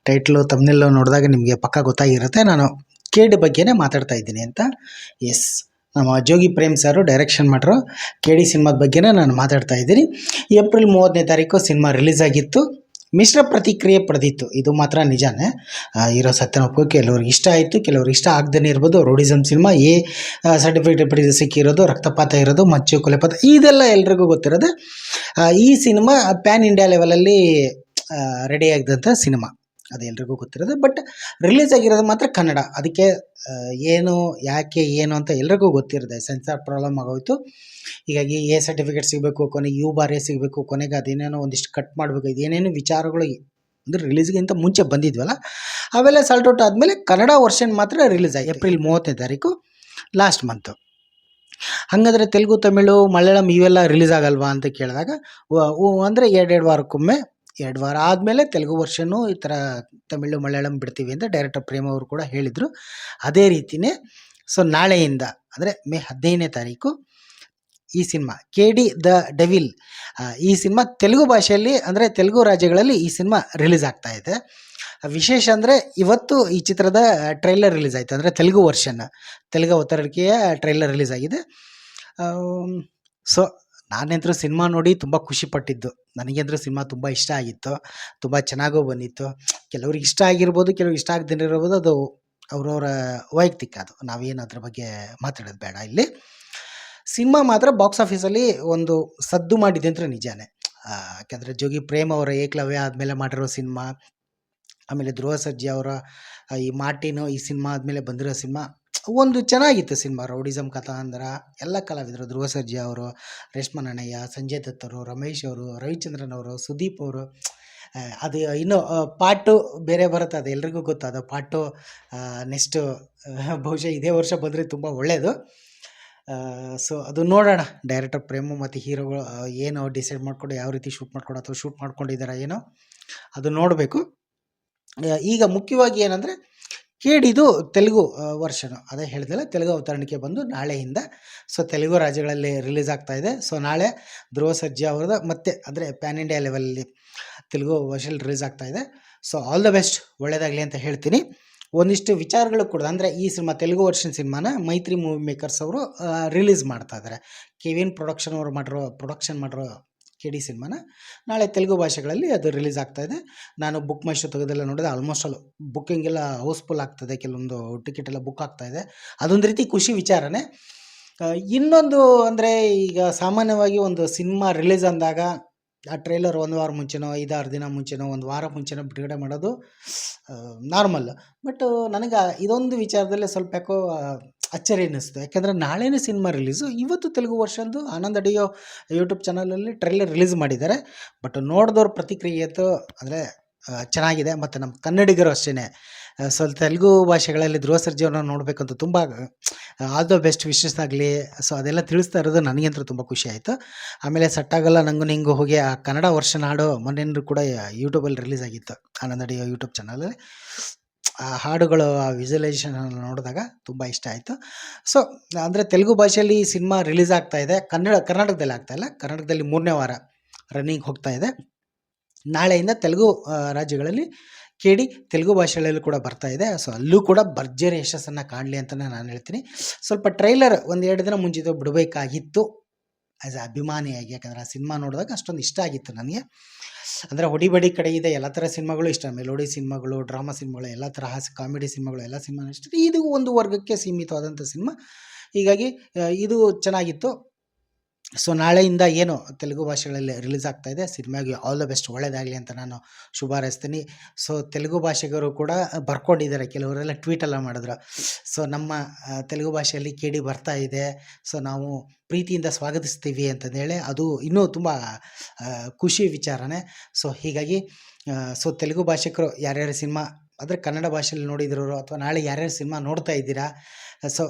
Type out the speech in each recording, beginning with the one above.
Title ತಮ್ನೆಲ್ಲ ನೋಡಿದಾಗ ನಿಮಗೆ ಪಕ್ಕ ಗೊತ್ತಾಗಿರುತ್ತೆ ನಾನು KD ಬಗ್ಗೆನೇ ಮಾತಾಡ್ತಾ ಇದ್ದೀನಿ ಅಂತ. ಎಸ್, ನಮ್ಮ ಜೋಗಿ ಪ್ರೇಮ್ ಸಾರು ಡೈರೆಕ್ಷನ್ ಮಾಡಿರೋ KD ಸಿನಿಮಾದ ಬಗ್ಗೆನೇ ನಾನು ಮಾತಾಡ್ತಾ ಇದ್ದೀನಿ. ಏಪ್ರಿಲ್ 30ನೇ ತಾರೀಕು ಸಿನಿಮಾ ರಿಲೀಸ್ ಆಗಿತ್ತು. ಮಿಶ್ರ ಪ್ರತಿಕ್ರಿಯೆ ಪಡೆದಿತ್ತು, ಇದು ಮಾತ್ರ ನಿಜಾನೇ. ಇರೋ ಸತ್ಯನ ಒಪ್ಪೋಕೆ ಕೆಲವ್ರಿಗೆ ಇಷ್ಟ ಆಯಿತು, ಕೆಲವ್ರಿಗೆ ಇಷ್ಟ ಆಗದೇ ಇರ್ಬೋದು. ರೋಡಿಸಮ್ ಸಿನಿಮಾ ಸರ್ಟಿಫಿಕೇಟ್ ಸಿಕ್ಕಿರೋದು, ರಕ್ತಪಾತ ಇರೋದು, ಮಚ್ಚು ಕೊಲೆಪಾತ, ಇದೆಲ್ಲ ಎಲ್ರಿಗೂ ಗೊತ್ತಿರೋದು. ಈ ಸಿನಿಮಾ ಪ್ಯಾನ್ ಇಂಡಿಯಾ ಲೆವೆಲಲ್ಲಿ ರೆಡಿ ಆಗಿದ್ದಂಥ ಸಿನಿಮಾ, ಅದು ಎಲ್ರಿಗೂ ಗೊತ್ತಿರೋದು. ಬಟ್ ರಿಲೀಸ್ ಆಗಿರೋದು ಮಾತ್ರ ಕನ್ನಡ. ಅದಕ್ಕೆ ಏನು, ಯಾಕೆ, ಏನು ಅಂತ ಎಲ್ರಿಗೂ ಗೊತ್ತಿರುತ್ತೆ. ಸೆನ್ಸಾರ್ ಪ್ರಾಬ್ಲಮ್ ಆಗೋಯ್ತು. ಹೀಗಾಗಿ ಎ ಸರ್ಟಿಫಿಕೇಟ್ ಸಿಗಬೇಕು, ಕೊನೆಗೆ ಬಾರೇ ಸಿಗಬೇಕು, ಕೊನೆಗೆ ಅದೇನೇನೋ ಒಂದಿಷ್ಟು ಕಟ್ ಮಾಡಬೇಕು, ಇದೇನೇನು ವಿಚಾರಗಳು ಅಂದರೆ ರಿಲೀಸ್ಗಿಂತ ಮುಂಚೆ ಬಂದಿದ್ವಲ್ಲ, ಅವೆಲ್ಲ ಸಾಲ್ಟ್ ಔಟ್ ಆದಮೇಲೆ ಕನ್ನಡ ವರ್ಷನ್ ಮಾತ್ರ ರಿಲೀಸ್ ಆಗಿ ಏಪ್ರಿಲ್ 30ನೇ ತಾರೀಕು ಲಾಸ್ಟ್ ಮಂತು. ಹಾಗಾದರೆ ತೆಲುಗು, ತಮಿಳು, ಮಲಯಾಳಂ ಇವೆಲ್ಲ ರಿಲೀಸ್ ಆಗಲ್ವಾ ಅಂತ ಕೇಳಿದಾಗ, ಅಂದರೆ 2 ವಾರಕ್ಕೊಮ್ಮೆ, 2 ವಾರ ಆದಮೇಲೆ ತೆಲುಗು ವರ್ಷನ್ನು ಈ ಥರ ತಮಿಳು, ಮಲಯಾಳಂ ಬಿಡ್ತೀವಿ ಅಂತ ಡೈರೆಕ್ಟರ್ ಪ್ರೇಮ್ ಅವರು ಕೂಡ ಹೇಳಿದರು. ಅದೇ ರೀತಿಯೇ ಸೊ ನಾಳೆಯಿಂದ ಅಂದರೆ ಮೇ 15ನೇ ತಾರೀಕು ಈ ಸಿನಿಮಾ KD ದ ಡೆವಿಲ್, ಈ ಸಿನಿಮಾ ತೆಲುಗು ಭಾಷೆಯಲ್ಲಿ ಅಂದರೆ ತೆಲುಗು ರಾಜ್ಯಗಳಲ್ಲಿ ಈ ಸಿನಿಮಾ ರಿಲೀಸ್ ಆಗ್ತಾ ಇದೆ. ವಿಶೇಷ ಅಂದರೆ ಇವತ್ತು ಈ ಚಿತ್ರದ ಟ್ರೈಲರ್ ರಿಲೀಸ್ ಆಯಿತು, ಅಂದರೆ ತೆಲುಗು ವರ್ಷನ್, ತೆಲುಗು ಅವತರಣಿಕೆಯ ಟ್ರೈಲರ್ ರಿಲೀಸ್ ಆಗಿದೆ. ಸೊ ನಾನಂತರೂ ಸಿನಿಮಾ ನೋಡಿ ತುಂಬ ಖುಷಿಪಟ್ಟಿದ್ದು. ನನಗಂತರೂ ಸಿನಿಮಾ ತುಂಬ ಇಷ್ಟ ಆಗಿತ್ತು, ತುಂಬ ಚೆನ್ನಾಗೂ ಬಂದಿತ್ತು. ಕೆಲವ್ರಿಗೆ ಇಷ್ಟ ಆಗಿರ್ಬೋದು, ಕೆಲವ್ರಿಗೆ ಇಷ್ಟ ಆಗದೇ ಇರ್ಬೋದು, ಅದು ಅವ್ರವ್ರ ವೈಯಕ್ತಿಕ, ಅದು ನಾವೇನು ಅದ್ರ ಬಗ್ಗೆ ಮಾತಾಡೋದು ಬೇಡ ಇಲ್ಲಿ. ಸಿನಿಮಾ ಮಾತ್ರ ಬಾಕ್ಸ್ ಆಫೀಸಲ್ಲಿ ಒಂದು ಸದ್ದು ಮಾಡಿದೆ ಅಂದರೆ ನಿಜಾನೇ. ಯಾಕೆಂದರೆ ಜೋಗಿ ಪ್ರೇಮ್ ಅವರ ಏಕಲವ್ಯ ಆದಮೇಲೆ ಮಾಡಿರೋ ಸಿನಿಮಾ, ಆಮೇಲೆ ಧ್ರುವ ಸರ್ಜಾ ಅವರ ಈ ಮಾರ್ಟಿನು ಈ ಸಿನಿಮಾ ಆದಮೇಲೆ ಬಂದಿರೋ ಸಿನಿಮಾ ಒಂದು ಚೆನ್ನಾಗಿತ್ತು ಸಿನಿಮಾ. ರೌಡಿಸಮ್ ಕಥಾಂಧರ, ಎಲ್ಲ ಕಲಾವಿದರು, ಧ್ರುವ ಸರ್ಜಾ ಅವರು, ರೇಷ್ಮಾ ನನ್ನಯ್ಯ, ಸಂಜಯ್ ದತ್ ಅವರು, ರಮೇಶ್ ಅವರು, ರವಿಚಂದ್ರನ್ ಅವರು, ಸುದೀಪ್ ಅವರು. ಅದು ಇನ್ನೂ ಪಾರ್ಟು ಬೇರೆ ಬರುತ್ತೆ, ಅದು ಎಲ್ರಿಗೂ ಗೊತ್ತು. ಅದು ಪಾರ್ಟು ನೆಕ್ಸ್ಟು ಬಹುಶಃ ಇದೇ ವರ್ಷ ಬಂದರೆ ತುಂಬ ಒಳ್ಳೆಯದು. ಸೊ ಅದು ನೋಡೋಣ, ಡೈರೆಕ್ಟರ್ ಪ್ರೇಮು ಮತ್ತು ಹೀರೋಗಳು ಏನು ಡಿಸೈಡ್ ಮಾಡಿಕೊಂಡು ಯಾವ ರೀತಿ ಶೂಟ್ ಮಾಡ್ಕೊಂಡು ಅಥವಾ ಶೂಟ್ ಮಾಡ್ಕೊಂಡಿದ್ದಾರೆ ಏನೋ ಅದು ನೋಡಬೇಕು. ಈಗ ಮುಖ್ಯವಾಗಿ ಏನಂದರೆ KDದು ತೆಲುಗು ವರ್ಷನು, ಅದೇ ಹೇಳಿದೆಲ್ಲ, ತೆಲುಗು ಅವತರಣಿಕೆ ಬಂದು ನಾಳೆಯಿಂದ ಸೊ ತೆಲುಗು ರಾಜ್ಯಗಳಲ್ಲಿ ರಿಲೀಸ್ ಆಗ್ತಾಯಿದೆ. ಸೊ ನಾಳೆ ಧ್ರುವ ಸರ್ಜಾ ಅವ್ರದ್ದು ಮತ್ತೆ ಅಂದರೆ ಪ್ಯಾನ್ ಇಂಡಿಯಾ ಲೆವೆಲಲ್ಲಿ ತೆಲುಗು ವರ್ಷಲ್ಲಿ ರಿಲೀಸ್ ಆಗ್ತಾಯಿದೆ. ಸೊ ಆಲ್ ದ ಬೆಸ್ಟ್, ಒಳ್ಳೆಯದಾಗಲಿ ಅಂತ ಹೇಳ್ತೀನಿ. ಒಂದಿಷ್ಟು ವಿಚಾರಗಳು ಕೂಡ, ಅಂದರೆ ಈ ಸಿನಿಮಾ ತೆಲುಗು ವರ್ಷನ್ ಸಿನಿಮಾನ ಮೈತ್ರಿ ಮೂವಿ ಮೇಕರ್ಸ್ ಅವರು ರಿಲೀಸ್ ಮಾಡ್ತಾ ಇದ್ದಾರೆ. KVN ಪ್ರೊಡಕ್ಷನ್ ಮಾಡಿರೋ KD ಸಿನಿಮಾನ ನಾಳೆ ತೆಲುಗು ಭಾಷೆಗಳಲ್ಲಿ ಅದು ರಿಲೀಸ್ ಆಗ್ತಾಯಿದೆ. ನಾನು ಬುಕ್ ಮೈ ಶೋ ತೆಗೆದೆಲ್ಲ ನೋಡಿದೆ, ಆಲ್ಮೋಸ್ಟ್ ಆಲ್ ಬುಕ್ಕಿಂಗ್ ಎಲ್ಲ ಹೌಸ್ಫುಲ್ ಆಗ್ತದೆ, ಕೆಲವೊಂದು ಟಿಕೆಟ್ ಎಲ್ಲ ಬುಕ್ ಆಗ್ತಾಯಿದೆ. ಅದೊಂದು ರೀತಿ ಖುಷಿ ವಿಚಾರನೇ. ಇನ್ನೊಂದು ಅಂದರೆ ಈಗ ಸಾಮಾನ್ಯವಾಗಿ ಒಂದು ಸಿನಿಮಾ ರಿಲೀಸ್ ಅಂದಾಗ ಆ ಟ್ರೈಲರ್ 1 ವಾರ ಮುಂಚೆನೋ, 5-6 ದಿನ ಮುಂಚೆನೋ, 1 ವಾರ ಮುಂಚೆನೋ ಬಿಡುಗಡೆ ಮಾಡೋದು ನಾರ್ಮಲ್. ಬಟ್ ನನಗೆ ಇದೊಂದು ವಿಚಾರದಲ್ಲಿ ಸ್ವಲ್ಪ ಯಾಕೋ ಅಚ್ಚರಿ ಅನ್ನಿಸ್ತು. ಯಾಕೆಂದರೆ ನಾಳೆನೇ ಸಿನಿಮಾ ರಿಲೀಸು. ಇವತ್ತು ತೆಲುಗು ವರ್ಷನ್ದು ಆನಂದ್ ಅಡಿಯೋ ಯೂಟ್ಯೂಬ್ ಚಾನಲಲ್ಲಿ ಟ್ರೈಲರ್ ರಿಲೀಸ್ ಮಾಡಿದ್ದಾರೆ. ಬಟ್ ನೋಡಿದವ್ರ ಪ್ರತಿಕ್ರಿಯೆ ಅಂತೂ ಅಂದರೆ ಚೆನ್ನಾಗಿದೆ. ಮತ್ತು ನಮ್ಮ ಕನ್ನಡಿಗರು ಅಷ್ಟೇ ಸ್ವಲ್ಪ ತೆಲುಗು ಭಾಷೆಗಳಲ್ಲಿ ಧ್ರುವ ಸರ್ಜಾ ಅವ್ರನ್ನ ನೋಡಬೇಕಂತ ತುಂಬ ಆಲ್ ದ ಬೆಸ್ಟ್ ವಿಶಸ್ ಆಗಲಿ. ಸೊ ಅದೆಲ್ಲ ತಿಳಿಸ್ತಾ ಇರೋದು ನನಗಂತೂ ತುಂಬ ಖುಷಿ ಆಯಿತು. ಆಮೇಲೆ ಸಟ್ಟಾಗಲ್ಲ ನಂಗು ನಿಂಗು ಹೋಗಿ ಆ ಕನ್ನಡ ವರ್ಷನ್ ಹಾಡು ಮೊನ್ನೆನೂ ಕೂಡ ಯೂಟ್ಯೂಬಲ್ಲಿ ರಿಲೀಸ್ ಆಗಿತ್ತು, ಆನಂದ್ ಅಡಿಯೋ ಯೂಟ್ಯೂಬ್ ಚಾನಲಲ್ಲಿ. ಆ ಹಾಡುಗಳು, ಆ ವಿಜುವಲೈಸೇಷನ್ ನೋಡಿದಾಗ ತುಂಬ ಇಷ್ಟ ಆಯಿತು. ಸೊ ಅಂದರೆ ತೆಲುಗು ಭಾಷೆಯಲ್ಲಿ ಸಿನಿಮಾ ರಿಲೀಸ್ ಆಗ್ತಾಯಿದೆ, ಕರ್ನಾಟಕದಲ್ಲಿ ಆಗ್ತಾಯಿಲ್ಲ, ಕರ್ನಾಟಕದಲ್ಲಿ 3ನೇ ವಾರ ರನ್ನಿಂಗ್ ಹೋಗ್ತಾ ಇದೆ. ನಾಳೆಯಿಂದ ತೆಲುಗು ರಾಜ್ಯಗಳಲ್ಲಿ KD ತೆಲುಗು ಭಾಷೆಗಳಲ್ಲೂ ಕೂಡ ಬರ್ತಾ ಇದೆ. ಸೊ ಅಲ್ಲೂ ಕೂಡ ಭರ್ಜರಿ ಯಶಸ್ಸನ್ನು ಕಾಣಲಿ ಅಂತಲೇ ನಾನು ಹೇಳ್ತೀನಿ. ಸ್ವಲ್ಪ ಟ್ರೈಲರ್ 1-2 ದಿನ ಮುಂಚಿತ ಬಿಡಬೇಕಾಗಿತ್ತು ಆ್ಯಸ್ ಎ ಅಭಿಮಾನಿಯಾಗಿ. ಯಾಕಂದರೆ ಆ ಸಿನಿಮಾ ನೋಡಿದಾಗ ಅಷ್ಟೊಂದು ಇಷ್ಟ ಆಗಿತ್ತು ನನಗೆ. ಅಂದರೆ ಹೊಡಿಬಡಿ ಕಡೆ ಇದೆ, ಎಲ್ಲ ಥರ ಸಿನಿಮಾಗಳು ಇಷ್ಟ, ಮೆಲೋಡಿ ಸಿನಿಮಾಗಳು, ಡ್ರಾಮಾ ಸಿನಿಮಾಗಳು, ಎಲ್ಲ ಥರ ಕಾಮಿಡಿ ಸಿನಿಮಾಗಳು, ಎಲ್ಲ ಸಿನಿಮಾನು ಇಷ್ಟ. ಇದು ಒಂದು ವರ್ಗಕ್ಕೆ ಸೀಮಿತವಾದಂಥ ಸಿನಿಮಾ. ಹೀಗಾಗಿ ಇದು ಚೆನ್ನಾಗಿತ್ತು. ಸೊ ನಾಳೆಯಿಂದ ಏನು ತೆಲುಗು ಭಾಷೆಗಳಲ್ಲಿ ರಿಲೀಸ್ ಆಗ್ತಾಯಿದೆ. ಸಿನಿಮಾಗೆ ಆಲ್ ದ ಬೆಸ್ಟ್, ಒಳ್ಳೆಯದಾಗಲಿ ಅಂತ ನಾನು ಶುಭ ಹಾರೈಸ್ತೀನಿ. ಸೊ ತೆಲುಗು ಭಾಷೆಗರು ಕೂಡ ಬರ್ಕೊಂಡಿದ್ದಾರೆ, ಕೆಲವರೆಲ್ಲ ಟ್ವೀಟೆಲ್ಲ ಮಾಡಿದ್ರು. ಸೊ ನಮ್ಮ ತೆಲುಗು ಭಾಷೆಯಲ್ಲಿ KD ಬರ್ತಾ ಇದೆ, ಸೊ ನಾವು ಪ್ರೀತಿಯಿಂದ ಸ್ವಾಗತಿಸ್ತೀವಿ ಅಂತಂದೇಳಿ, ಅದು ಇನ್ನೂ ತುಂಬ ಖುಷಿ ವಿಚಾರನೇ. ಸೊ ಹೀಗಾಗಿ ಸೊ ತೆಲುಗು ಭಾಷಿಕರು ಯಾರ್ಯಾರು ಸಿನಿಮಾ ಅಂದರೆ ಕನ್ನಡ ಭಾಷೆಯಲ್ಲಿ ನೋಡಿದಿರೋರು ಅಥವಾ ನಾಳೆ ಯಾರ್ಯಾರು ಸಿನಿಮಾ ನೋಡ್ತಾ ಇದ್ದೀರಾ, ಸೊ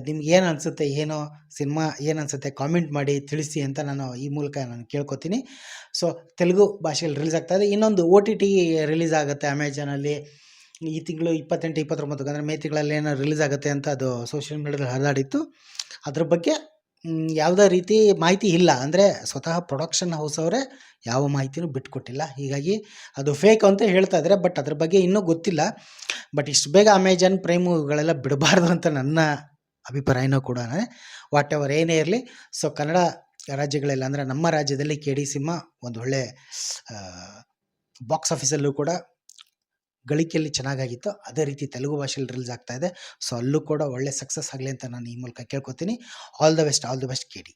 ನಿಮ್ಗೆ ಏನು ಅನಿಸುತ್ತೆ, ಏನೋ ಸಿನಿಮಾ ಏನು ಅನಿಸುತ್ತೆ ಕಾಮೆಂಟ್ ಮಾಡಿ ತಿಳಿಸಿ ಅಂತ ನಾನು ಈ ಮೂಲಕ ನಾನು ಕೇಳ್ಕೊತೀನಿ. ಸೊ ತೆಲುಗು ಭಾಷೆಯಲ್ಲಿ ರಿಲೀಸ್ ಆಗ್ತಾಯಿದೆ. ಇನ್ನೊಂದು OTT ರಿಲೀಸ್ ಆಗುತ್ತೆ ಅಮೆಜಾನಲ್ಲಿ ಈ ತಿಂಗಳು 28-29 ಅಂದರೆ ಮೇ ತಿಂಗಳಲ್ಲಿ ಏನೋ ರಿಲೀಸ್ ಆಗುತ್ತೆ ಅಂತ ಅದು ಸೋಷಿಯಲ್ ಮೀಡಿಯಾದಲ್ಲಿ ಹರಿದಾಡಿತ್ತು. ಅದ್ರ ಬಗ್ಗೆ ಯಾವುದೇ ರೀತಿ ಮಾಹಿತಿ ಇಲ್ಲ. ಅಂದರೆ ಸ್ವತಃ ಪ್ರೊಡಕ್ಷನ್ ಹೌಸ್ ಅವರೇ ಯಾವ ಮಾಹಿತಿನೂ ಬಿಟ್ಕೊಟ್ಟಿಲ್ಲ. ಹೀಗಾಗಿ ಅದು ಫೇಕ್ ಅಂತ ಹೇಳ್ತಾ ಇದ್ದಾರೆ. ಬಟ್ ಅದ್ರ ಬಗ್ಗೆ ಇನ್ನೂ ಗೊತ್ತಿಲ್ಲ. ಬಟ್ ಇಷ್ಟು ಬೇಗ ಅಮೆಜಾನ್ ಪ್ರೈಮು ಇವುಗಳೆಲ್ಲ ಬಿಡಬಾರ್ದು ಅಂತ ನನ್ನ ಅಭಿಪ್ರಾಯನೂ ಕೂಡ. ವಾಟ್ ಎವರ್ ಏನೇ ಇರಲಿ, ಸೊ ಕನ್ನಡ ರಾಜ್ಯಗಳೆಲ್ಲ ಅಂದರೆ ನಮ್ಮ ರಾಜ್ಯದಲ್ಲಿ KD ಸಿನಿಮಾ ಒಂದು ಒಳ್ಳೆ ಬಾಕ್ಸ್ ಆಫೀಸಲ್ಲೂ ಕೂಡ ಗಳಿಕೆಯಲ್ಲಿ ಚೆನ್ನಾಗಾಗಿತ್ತು. ಅದೇ ರೀತಿ ತೆಲುಗು ಭಾಷೆಯಲ್ಲಿ ರಿಲೀಸ್ ಆಗ್ತಾ ಇದೆ. ಸೊ ಅಲ್ಲೂ ಕೂಡ ಒಳ್ಳೆ ಸಕ್ಸಸ್ ಆಗಲಿ ಅಂತ ನಾನು ಈ ಮೂಲಕ ಕೇಳ್ಕೊತೀನಿ. All the best KD.